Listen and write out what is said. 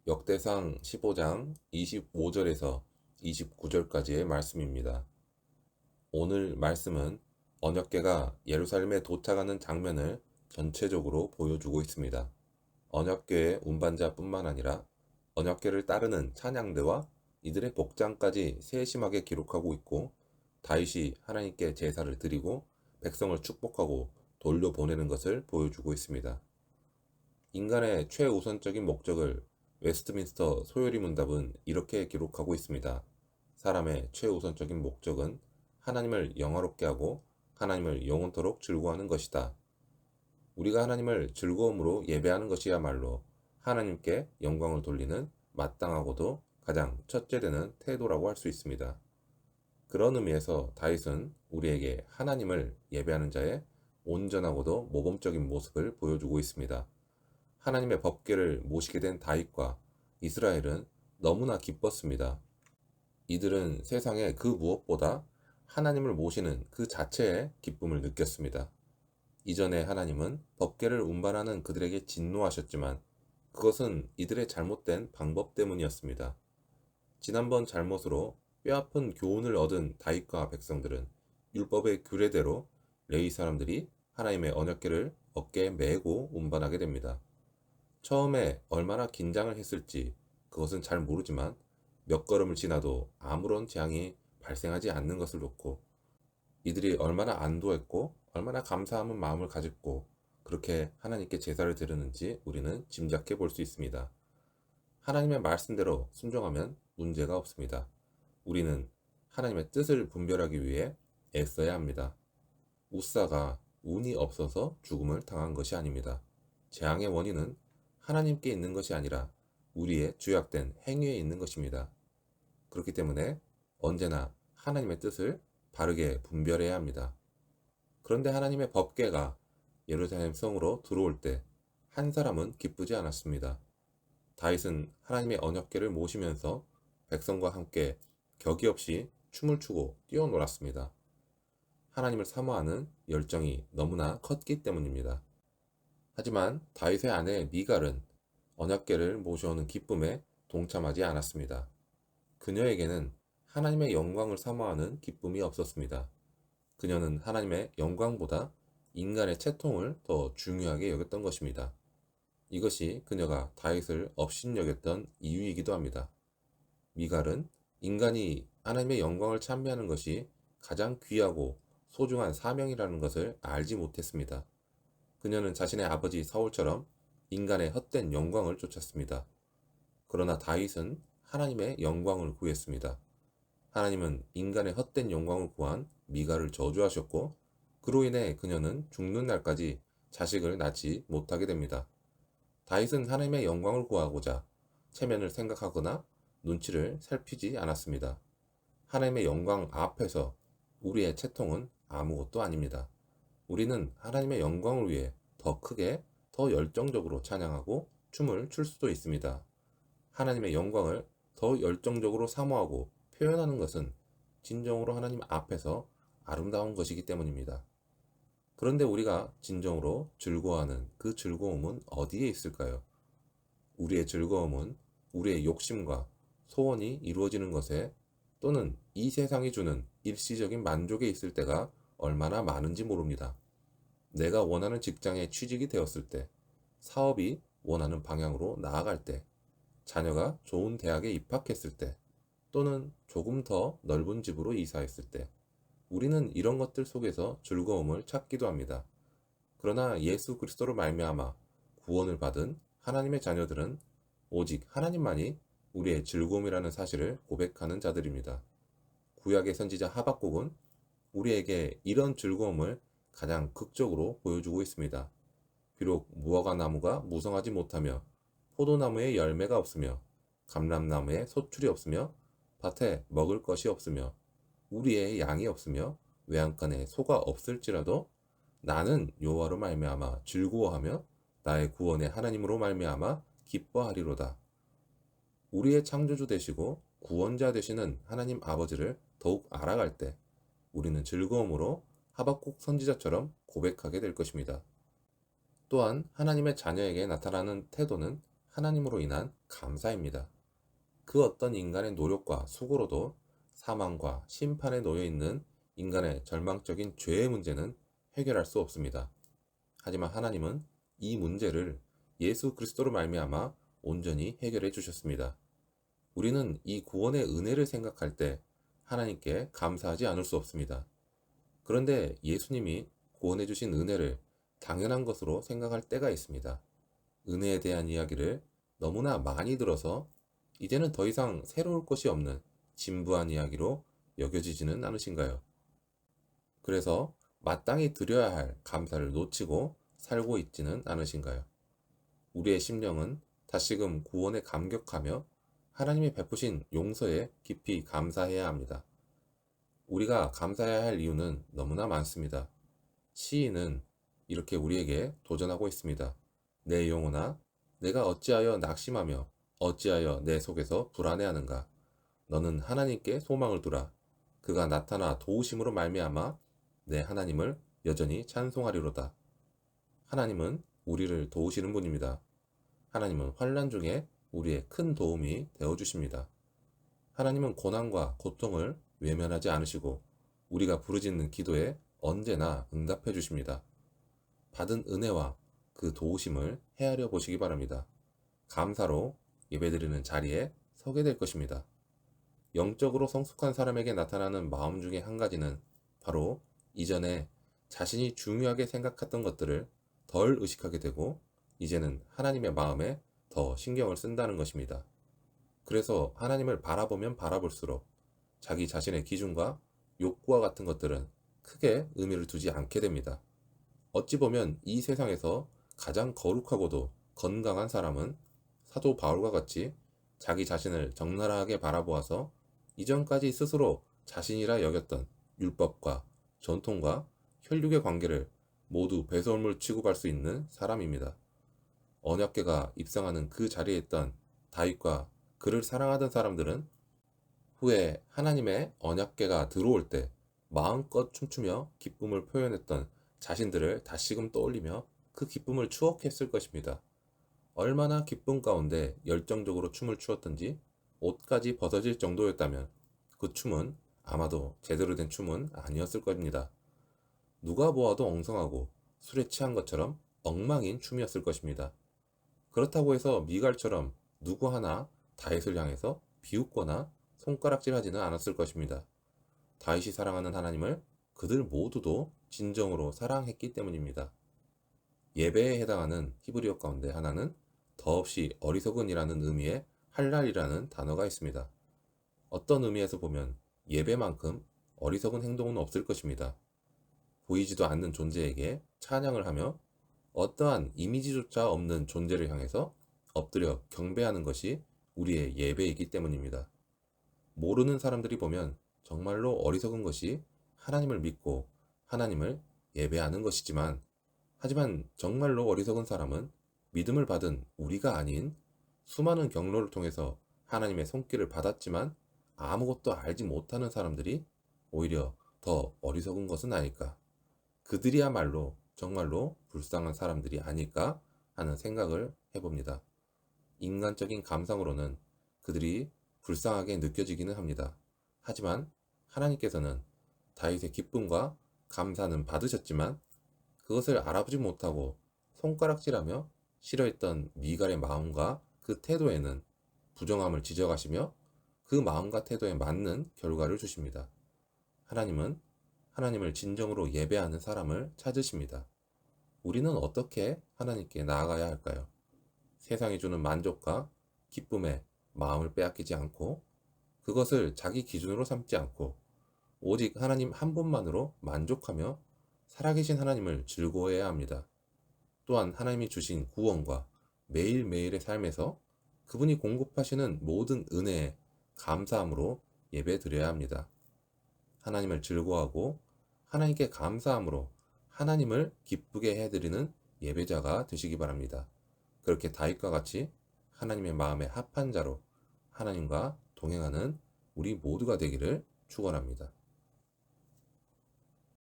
역대상 15장 25절에서 29절까지의 말씀입니다. 오늘 말씀은 언약궤가 예루살렘에 도착하는 장면을 전체적으로 보여주고 있습니다. 언약궤의 운반자뿐만 아니라 언약궤를 따르는 찬양대와 이들의 복장까지 세심하게 기록하고 있고, 다윗이 하나님께 제사를 드리고 백성을 축복하고 돌려보내는 것을 보여주고 있습니다. 인간의 최우선적인 목적을 웨스트민스터 소요리 문답은 이렇게 기록하고 있습니다. 사람의 최우선적인 목적은 하나님을 영화롭게 하고 하나님을 영원토록 즐거워하는 것이다. 우리가 하나님을 즐거움으로 예배하는 것이야말로 하나님께 영광을 돌리는 마땅하고도 가장 첫째 되는 태도라고 할 수 있습니다. 그런 의미에서 다윗은 우리에게 하나님을 예배하는 자의 온전하고도 모범적인 모습을 보여주고 있습니다. 하나님의 법궤를 모시게 된 다윗과 이스라엘은 너무나 기뻤습니다. 이들은 세상의 그 무엇보다 하나님을 모시는 그 자체의 기쁨을 느꼈습니다. 이전에 하나님은 법궤를 운반하는 그들에게 진노하셨지만 그것은 이들의 잘못된 방법 때문이었습니다. 지난번 잘못으로 뼈아픈 교훈을 얻은 다윗과 백성들은 율법의 규례대로 레위 사람들이 하나님의 언약궤를 어깨에 메고 운반하게 됩니다. 처음에 얼마나 긴장을 했을지 그것은 잘 모르지만 몇 걸음을 지나도 아무런 재앙이 발생하지 않는 것을 놓고 이들이 얼마나 안도했고 얼마나 감사함은 마음을 가졌고 그렇게 하나님께 제사를 드렸는지 우리는 짐작해 볼 수 있습니다. 하나님의 말씀대로 순종하면 문제가 없습니다. 우리는 하나님의 뜻을 분별하기 위해 애써야 합니다. 우사가 운이 없어서 죽음을 당한 것이 아닙니다. 재앙의 원인은 하나님께 있는 것이 아니라 우리의 죄악된 행위에 있는 것입니다. 그렇기 때문에 언제나 하나님의 뜻을 바르게 분별해야 합니다. 그런데 하나님의 법궤가 예루살렘 성으로 들어올 때 한 사람은 기쁘지 않았습니다. 다윗은 하나님의 언약궤를 모시면서 백성과 함께 격이 없이 춤을 추고 뛰어놀았습니다. 하나님을 사모하는 열정이 너무나 컸기 때문입니다. 하지만 다윗의 아내 미갈은 언약궤를 모셔오는 기쁨에 동참하지 않았습니다. 그녀에게는 하나님의 영광을 사모하는 기쁨이 없었습니다. 그녀는 하나님의 영광보다 인간의 채통을 더 중요하게 여겼던 것입니다. 이것이 그녀가 다윗을 업신여겼던 이유이기도 합니다. 미갈은 인간이 하나님의 영광을 찬미하는 것이 가장 귀하고 소중한 사명이라는 것을 알지 못했습니다. 그녀는 자신의 아버지 사울처럼 인간의 헛된 영광을 쫓았습니다. 그러나 다윗은 하나님의 영광을 구했습니다. 하나님은 인간의 헛된 영광을 구한 미갈을 저주하셨고 그로 인해 그녀는 죽는 날까지 자식을 낳지 못하게 됩니다. 다윗은 하나님의 영광을 구하고자 체면을 생각하거나 눈치를 살피지 않았습니다. 하나님의 영광 앞에서 우리의 채통은 아무것도 아닙니다. 우리는 하나님의 영광을 위해 더 크게, 더 열정적으로 찬양하고 춤을 출 수도 있습니다. 하나님의 영광을 더 열정적으로 사모하고 표현하는 것은 진정으로 하나님 앞에서 아름다운 것이기 때문입니다. 그런데 우리가 진정으로 즐거워하는 그 즐거움은 어디에 있을까요? 우리의 즐거움은 우리의 욕심과 소원이 이루어지는 것에 또는 이 세상이 주는 일시적인 만족에 있을 때가 얼마나 많은지 모릅니다. 내가 원하는 직장에 취직이 되었을 때, 사업이 원하는 방향으로 나아갈 때, 자녀가 좋은 대학에 입학했을 때, 또는 조금 더 넓은 집으로 이사했을 때, 우리는 이런 것들 속에서 즐거움을 찾기도 합니다. 그러나 예수 그리스도로 말미암아 구원을 받은 하나님의 자녀들은 오직 하나님만이 우리의 즐거움이라는 사실을 고백하는 자들입니다. 구약의 선지자 하박국은 우리에게 이런 즐거움을 가장 극적으로 보여주고 있습니다. 비록 무화과 나무가 무성하지 못하며 포도나무에 열매가 없으며 감람나무에 소출이 없으며 밭에 먹을 것이 없으며 우리의 양이 없으며 외양간에 소가 없을지라도 나는 여호와로 말미암아 즐거워하며 나의 구원의 하나님으로 말미암아 기뻐하리로다. 우리의 창조주 되시고 구원자 되시는 하나님 아버지를 더욱 알아갈 때 우리는 즐거움으로 하박국 선지자처럼 고백하게 될 것입니다. 또한 하나님의 자녀에게 나타나는 태도는 하나님으로 인한 감사입니다. 그 어떤 인간의 노력과 수고로도 사망과 심판에 놓여 있는 인간의 절망적인 죄의 문제는 해결할 수 없습니다. 하지만 하나님은 이 문제를 예수 그리스도로 말미암아 온전히 해결해 주셨습니다. 우리는 이 구원의 은혜를 생각할 때 하나님께 감사하지 않을 수 없습니다. 그런데 예수님이 구원해 주신 은혜를 당연한 것으로 생각할 때가 있습니다. 은혜에 대한 이야기를 너무나 많이 들어서 이제는 더 이상 새로울 것이 없는 진부한 이야기로 여겨지지는 않으신가요? 그래서 마땅히 드려야 할 감사를 놓치고 살고 있지는 않으신가요? 우리의 심령은 다시금 구원에 감격하며 하나님이 베푸신 용서에 깊이 감사해야 합니다. 우리가 감사해야 할 이유는 너무나 많습니다. 시인은 이렇게 우리에게 도전하고 있습니다. 내 영혼아, 내가 어찌하여 낙심하며 어찌하여 내 속에서 불안해하는가? 너는 하나님께 소망을 두라. 그가 나타나 도우심으로 말미암아 내 하나님을 여전히 찬송하리로다. 하나님은 우리를 도우시는 분입니다. 하나님은 환난 중에 우리의 큰 도움이 되어 주십니다. 하나님은 고난과 고통을 외면하지 않으시고 우리가 부르짖는 기도에 언제나 응답해 주십니다. 받은 은혜와 그 도우심을 헤아려 보시기 바랍니다. 감사로 예배드리는 자리에 서게 될 것입니다. 영적으로 성숙한 사람에게 나타나는 마음 중에 한 가지는 바로 이전에 자신이 중요하게 생각했던 것들을 덜 의식하게 되고 이제는 하나님의 마음에 더 신경을 쓴다는 것입니다. 그래서 하나님을 바라보면 바라볼수록 자기 자신의 기준과 욕구와 같은 것들은 크게 의미를 두지 않게 됩니다. 어찌 보면 이 세상에서 가장 거룩하고도 건강한 사람은 사도 바울과 같이 자기 자신을 적나라하게 바라보아서 이전까지 스스로 자신이라 여겼던 율법과 전통과 혈육의 관계를 모두 배설물 취급할 수 있는 사람입니다. 언약궤가 입성하는 그 자리에 있던 다윗과 그를 사랑하던 사람들은 후에 하나님의 언약궤가 들어올 때 마음껏 춤추며 기쁨을 표현했던 자신들을 다시금 떠올리며 그 기쁨을 추억했을 것입니다. 얼마나 기쁨 가운데 열정적으로 춤을 추었던지 옷까지 벗어질 정도였다면 그 춤은 아마도 제대로 된 춤은 아니었을 겁니다. 누가 보아도 엉성하고 술에 취한 것처럼 엉망인 춤이었을 것입니다. 그렇다고 해서 미갈처럼 누구 하나 다윗을 향해서 비웃거나 손가락질하지는 않았을 것입니다. 다윗이 사랑하는 하나님을 그들 모두도 진정으로 사랑했기 때문입니다. 예배에 해당하는 히브리어 가운데 하나는 더없이 어리석은이라는 의미의 할랄이라는 단어가 있습니다. 어떤 의미에서 보면 예배만큼 어리석은 행동은 없을 것입니다. 보이지도 않는 존재에게 찬양을 하며 어떠한 이미지조차 없는 존재를 향해서 엎드려 경배하는 것이 우리의 예배이기 때문입니다. 모르는 사람들이 보면 정말로 어리석은 것이 하나님을 믿고 하나님을 예배하는 것이지만 하지만 정말로 어리석은 사람은 믿음을 받은 우리가 아닌 수많은 경로를 통해서 하나님의 손길을 받았지만 아무것도 알지 못하는 사람들이 오히려 더 어리석은 것은 아닐까. 그들이야말로 정말로 불쌍한 사람들이 아닐까 하는 생각을 해봅니다. 인간적인 감상으로는 그들이 불쌍하게 느껴지기는 합니다. 하지만 하나님께서는 다윗의 기쁨과 감사는 받으셨지만 그것을 알아보지 못하고 손가락질하며 싫어했던 미갈의 마음과 그 태도에는 부정함을 지적하시며 그 마음과 태도에 맞는 결과를 주십니다. 하나님은 하나님을 진정으로 예배하는 사람을 찾으십니다. 우리는 어떻게 하나님께 나아가야 할까요? 세상이 주는 만족과 기쁨에 마음을 빼앗기지 않고 그것을 자기 기준으로 삼지 않고 오직 하나님 한 분만으로 만족하며 살아계신 하나님을 즐거워해야 합니다. 또한 하나님이 주신 구원과 매일매일의 삶에서 그분이 공급하시는 모든 은혜에 감사함으로 예배 드려야 합니다. 하나님을 즐거워하고 하나님께 감사함으로 하나님을 기쁘게 해드리는 예배자가 되시기 바랍니다. 그렇게 다윗과 같이 하나님의 마음에 합한 자로 하나님과 동행하는 우리 모두가 되기를 축원합니다.